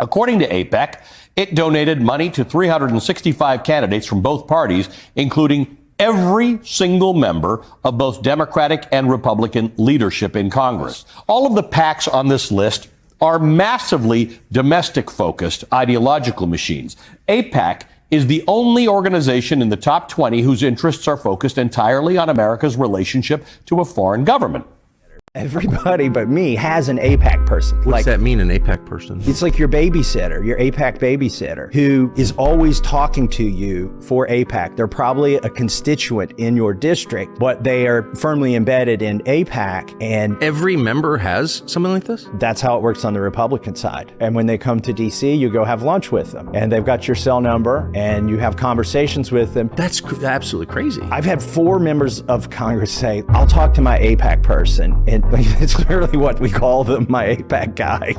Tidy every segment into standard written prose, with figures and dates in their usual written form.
According to AIPAC, it donated money to 365 candidates from both parties, including every single member of both Democratic and Republican leadership in Congress. All of the PACs on this list are massively domestic-focused ideological machines. AIPAC is the only organization in the top 20 whose interests are focused entirely on America's relationship to a foreign government. Everybody but me has an AIPAC person. What does that mean, an AIPAC person? It's like your babysitter, your AIPAC babysitter, who is always talking to you for AIPAC. They're probably a constituent in your district, but they are firmly embedded in AIPAC. And every member has something like this? That's how it works on the Republican side. And when they come to DC, you go have lunch with them. And they've got your cell number, and you have conversations with them. That's absolutely crazy. I've had 4 members of Congress say, I'll talk to my AIPAC person. And it's literally what we call them, my AIPAC guy.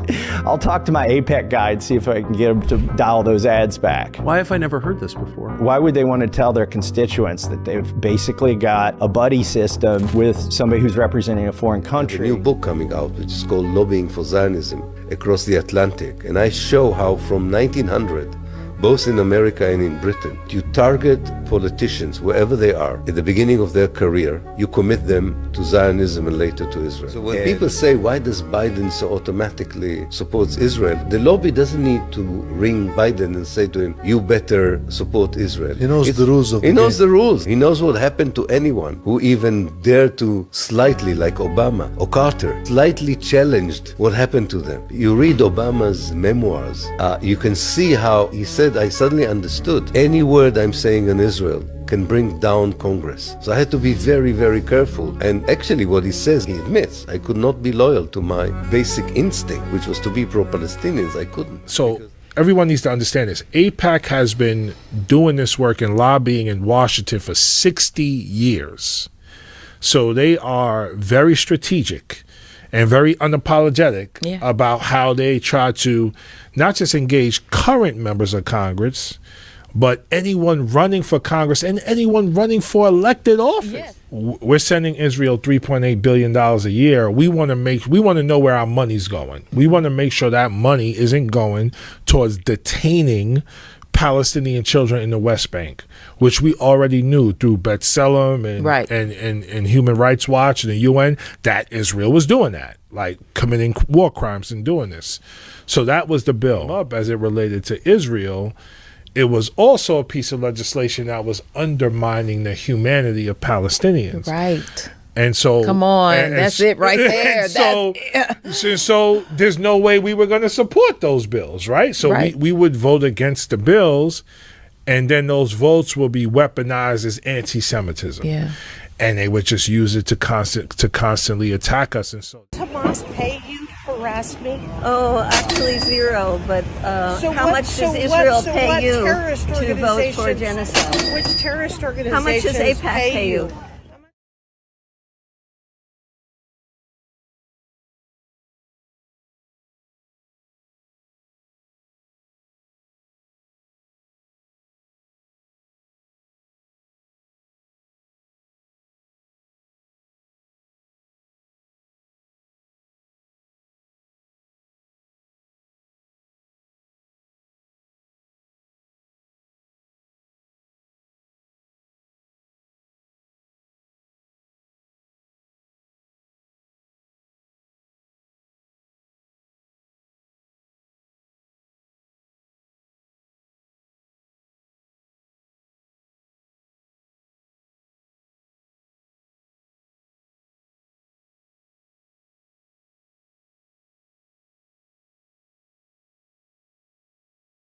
I'll talk to my AIPAC guy and see if I can get him to dial those ads back. Why have I never heard this before? Why would they want to tell their constituents that they've basically got a buddy system with somebody who's representing a foreign country? A new book coming out, which is called Lobbying for Zionism Across the Atlantic. And I show how from 1900, both in America and in Britain, you target politicians wherever they are. At the beginning of their career, you commit them to Zionism and later to Israel. So when people say, why does Biden so automatically supports Israel? The lobby doesn't need to ring Biden and say to him, you better support Israel. He knows the rules of the game. He knows the rules. He knows what happened to anyone who even dared to slightly, like Obama or Carter, slightly challenged what happened to them. You read Obama's memoirs, you can see how he said, I suddenly understood any word I'm saying in Israel can bring down Congress. So I had to be very, very careful. And actually what he says, he admits, I could not be loyal to my basic instinct, which was to be pro-Palestinians. I couldn't. So everyone needs to understand this. AIPAC has been doing this work and lobbying in Washington for 60 years. So they are very strategic and very unapologetic about how they try to not just engage current members of Congress, but anyone running for Congress and anyone running for elected office. Yes. We're sending Israel $3.8 billion a year. We want to know where our money's going. We want to make sure that money isn't going towards detaining Palestinian children in the West Bank, which we already knew through B'Tselem and Human Rights Watch and the UN that Israel was doing that, like committing war crimes and doing this. So that was the bill. Up as it related to Israel, it was also a piece of legislation that was undermining the humanity of Palestinians. Right. And so, come on, that's it right there. So there's no way we were going to support those bills, right? So we would vote against the bills, and then those votes will be weaponized as anti-Semitism. Yeah, and they would just use it to constantly attack us. And so, Hamas pay you to harass me? Oh, actually zero. But how much does Israel pay you to vote for genocide? Which terrorist organizations? How much does AIPAC pay you?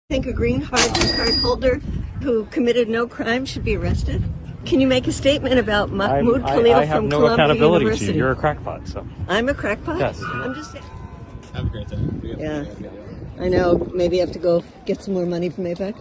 Think a green card holder who committed no crime should be arrested? Can you make a statement about Mahmoud Khalil from Columbia accountability University? to you. You're a crackpot, so. I'm a crackpot? Yes. I'm just saying. Have a great day. Yeah. I know. Maybe I have to go get some more money from AIPAC.